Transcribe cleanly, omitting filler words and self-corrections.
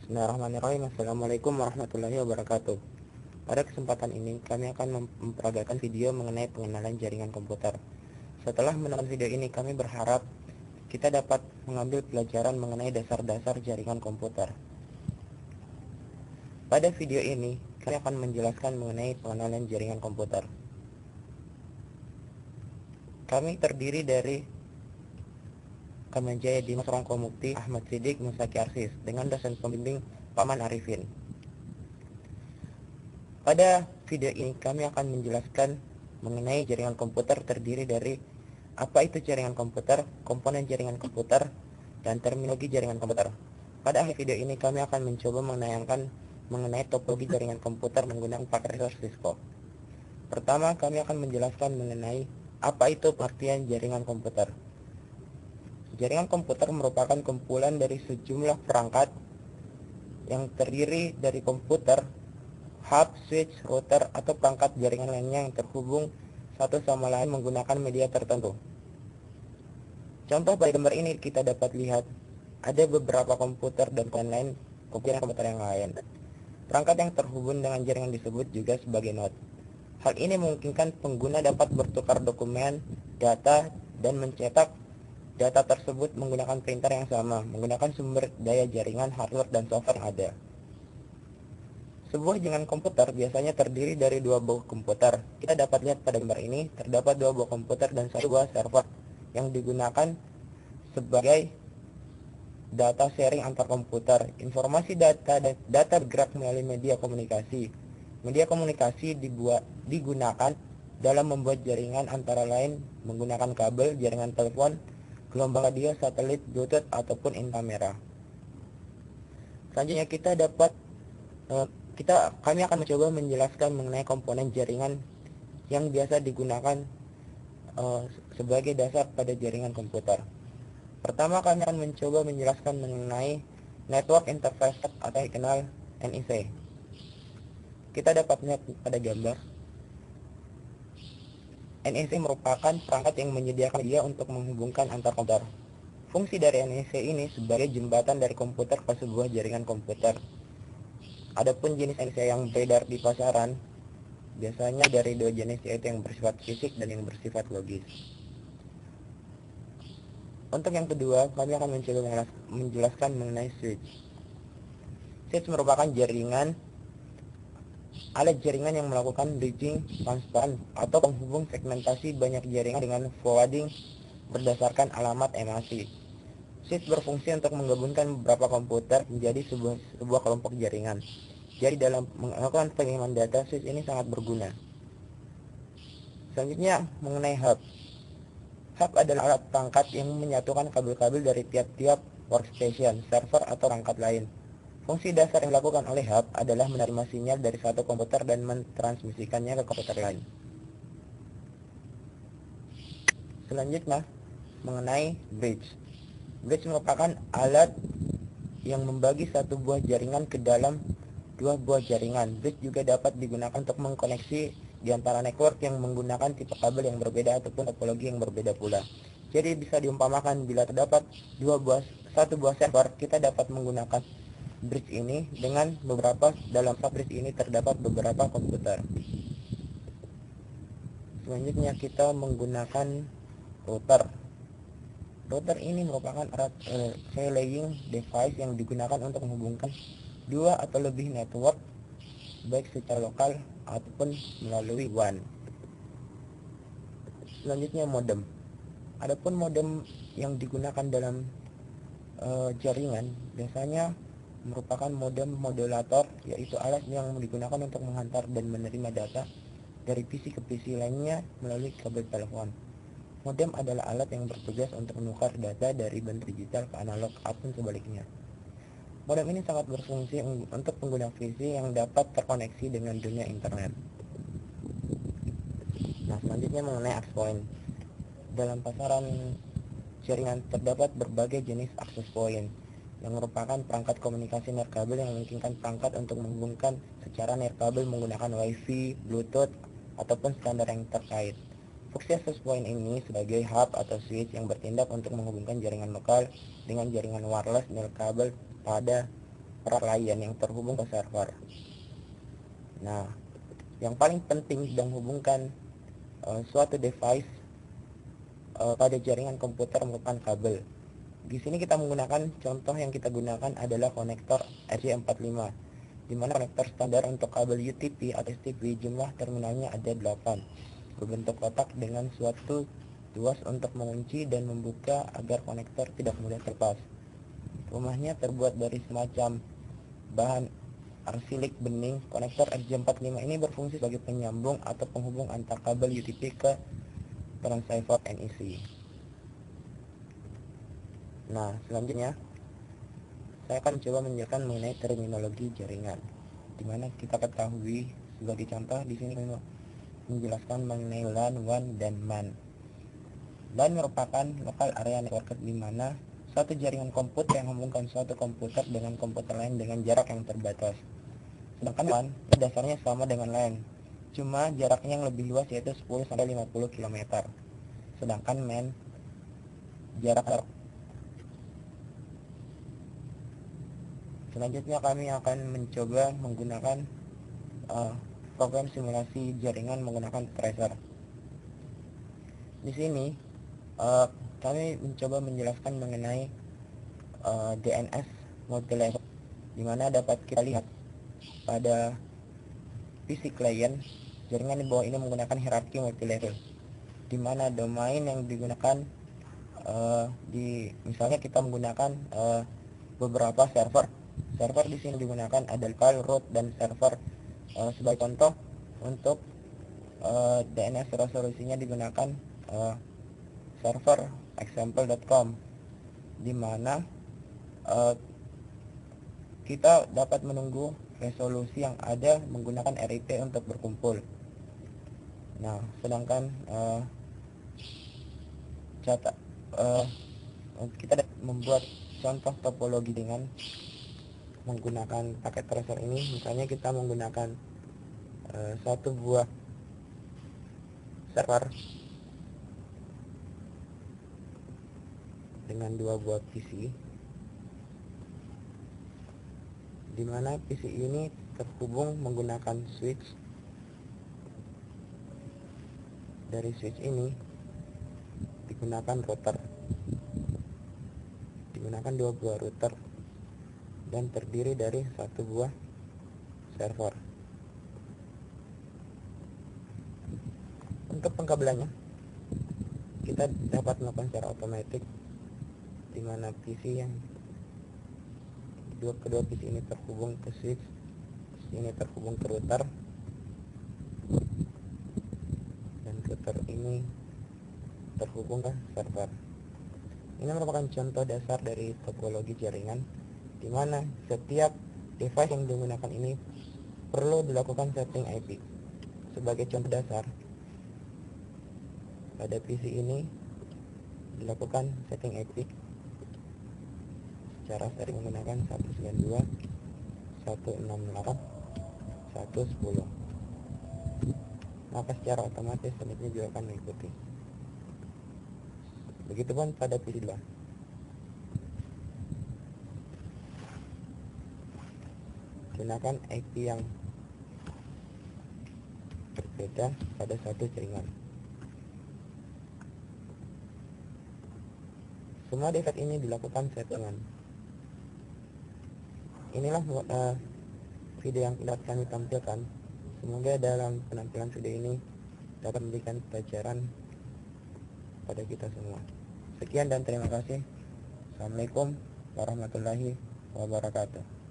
Bismillahirrahmanirrahim. Assalamualaikum warahmatullahi wabarakatuh. Pada kesempatan ini kami akan memperagakan video mengenai pengenalan jaringan komputer. Setelah menonton video ini, kami berharap kita dapat mengambil pelajaran mengenai dasar-dasar jaringan komputer. Pada video ini kami akan menjelaskan mengenai pengenalan jaringan komputer. Kami terdiri dari Kamajaya Dimas Rongko Mukti, Ahmad Siddiq, Musaki Arsis, dengan dosen pembimbing Paman Arifin. Pada video ini kami akan menjelaskan mengenai jaringan komputer terdiri dari apa itu jaringan komputer, komponen jaringan komputer, dan terminologi jaringan komputer. Pada akhir video ini kami akan mencoba menayangkan mengenai topologi jaringan komputer menggunakan paket resource Cisco. Pertama, kami akan menjelaskan mengenai apa itu pengertian jaringan komputer. Jaringan komputer merupakan kumpulan dari sejumlah perangkat yang terdiri dari komputer, hub, switch, router, atau perangkat jaringan lainnya yang terhubung satu sama lain menggunakan media tertentu. Contoh pada gambar ini kita dapat lihat ada beberapa komputer dan komponen komputer yang lain. Perangkat yang terhubung dengan jaringan disebut juga sebagai node. Hal ini memungkinkan pengguna dapat bertukar dokumen, data, dan mencetak data tersebut menggunakan printer yang sama, menggunakan sumber daya jaringan, hardware, dan software yang ada. Sebuah jaringan komputer biasanya terdiri dari dua buah komputer. Kita dapat lihat pada gambar ini, terdapat dua buah komputer dan satu buah server yang digunakan sebagai data sharing antar komputer. Informasi data bergerak melalui media komunikasi. Media komunikasi digunakan dalam membuat jaringan antara lain menggunakan kabel, jaringan telepon, gelombang radio, satelit, bluetooth, ataupun inframerah. Selanjutnya kami akan mencoba menjelaskan mengenai komponen jaringan yang biasa digunakan sebagai dasar pada jaringan komputer. Pertama, kami akan mencoba menjelaskan mengenai network interface atau dikenal NIC. Kita dapat lihat pada gambar. NIC merupakan perangkat yang menyediakan media untuk menghubungkan antar komputer. Fungsi dari NIC ini sebagai jembatan dari komputer ke sebuah jaringan komputer. Adapun jenis NIC yang beredar di pasaran biasanya dari dua jenis, yaitu yang bersifat fisik dan yang bersifat logis. Untuk yang kedua, kami akan mencoba menjelaskan mengenai switch. Switch merupakan alat jaringan yang melakukan bridging, transparan, atau penghubung segmentasi banyak jaringan dengan forwarding berdasarkan alamat emasi. Switch berfungsi untuk menggabungkan beberapa komputer menjadi sebuah kelompok jaringan. Jadi dalam melakukan pengiriman data, switch ini sangat berguna. Selanjutnya mengenai hub. Hub adalah alat perangkat yang menyatukan kabel-kabel dari tiap-tiap workstation, server, atau perangkat lain. Fungsi dasar yang dilakukan oleh hub adalah menerima sinyal dari satu komputer dan mentransmisikannya ke komputer lain. Selanjutnya, mengenai bridge. Bridge merupakan alat yang membagi satu buah jaringan ke dalam dua buah jaringan. Bridge juga dapat digunakan untuk mengkoneksi di antara network yang menggunakan tipe kabel yang berbeda ataupun topologi yang berbeda pula. Jadi bisa diumpamakan bila terdapat satu buah server, kita dapat menggunakan bridge ini dengan dalam bridge ini terdapat beberapa komputer. Selanjutnya kita menggunakan router. Router ini merupakan alat relaying device yang digunakan untuk menghubungkan dua atau lebih network baik secara lokal ataupun melalui WAN. Selanjutnya modem. Adapun modem yang digunakan dalam jaringan biasanya merupakan modem modulator, yaitu alat yang digunakan untuk menghantar dan menerima data dari PC ke PC lainnya melalui kabel telepon. Modem adalah alat yang bertugas untuk menukar data dari bentuk digital ke analog ataupun sebaliknya. Modem ini sangat berfungsi untuk pengguna PC yang dapat terkoneksi dengan dunia internet. Nah, selanjutnya mengenai access point. Dalam pasaran jaringan terdapat berbagai jenis access point yang merupakan perangkat komunikasi nirkabel yang memungkinkan perangkat untuk menghubungkan secara nirkabel menggunakan Wi-Fi, Bluetooth, ataupun standar yang terkait. Fungsi access point ini sebagai hub atau switch yang bertindak untuk menghubungkan jaringan lokal dengan jaringan wireless nirkabel pada klien yang terhubung ke server. Nah, yang paling penting sedang menghubungkan suatu device pada jaringan komputer menggunakan kabel. Di sini kita menggunakan contoh yang kita gunakan adalah konektor RJ45, di mana konektor standar untuk kabel UTP atau STP jumlah terminalnya ada 8, berbentuk kotak dengan suatu tuas untuk mengunci dan membuka agar konektor tidak mudah terlepas. Rumahnya terbuat dari semacam bahan arsilik bening. Konektor RJ45 ini berfungsi sebagai penyambung atau penghubung antar kabel UTP ke transceiver NEC. Nah, selanjutnya saya akan coba menjelaskan mengenai terminologi jaringan, di mana kita ketahui sebagai contoh di sini menjelaskan mengenai LAN, WAN, dan MAN. LAN merupakan local area network, di mana suatu jaringan komputer yang menghubungkan suatu komputer dengan komputer lain dengan jarak yang terbatas. Sedangkan WAN dasarnya sama dengan LAN, cuma jaraknya yang lebih luas, yaitu 10-50 km. Sedangkan MAN jarak. Selanjutnya kami akan mencoba menggunakan program simulasi jaringan menggunakan tracer. Di sini kami mencoba menjelaskan mengenai DNS multilevel, di mana dapat kita lihat pada PC client jaringan di bawah ini menggunakan hierarki multilevel, di mana domain yang digunakan misalnya kita menggunakan beberapa server di sini digunakan ada file, root, dan server. Sebagai contoh, untuk DNS resolusinya digunakan server example.com, di mana kita dapat menunggu resolusi yang ada menggunakan RIP untuk berkumpul. Nah, sedangkan kita dapat membuat contoh topologi dengan menggunakan paket tracer ini. Misalnya kita menggunakan satu buah server dengan 2 buah PC, di mana PC ini terhubung menggunakan switch. Dari switch ini digunakan router, digunakan 2 buah router dan terdiri dari 1 buah server. Untuk pengkabelannya kita dapat melakukan secara otomatis, di mana PC yang kedua PC ini terhubung ke switch, ini terhubung ke router, dan router ini terhubung ke server. Ini merupakan contoh dasar dari topologi jaringan, di mana setiap device yang digunakan ini perlu dilakukan setting IP. Sebagai contoh dasar, pada PC ini dilakukan setting IP secara sering menggunakan 192.168.110, maka secara otomatis selanjutnya juga akan mengikuti. Begitupun pada PC 2. Gunakan IP yang berbeda pada satu jaringan. Semua device ini dilakukan settingan. Inilah video yang dapat kami tampilkan. Semoga dalam penampilan video ini dapat memberikan pelajaran pada kita semua. Sekian dan terima kasih. Assalamualaikum warahmatullahi wabarakatuh.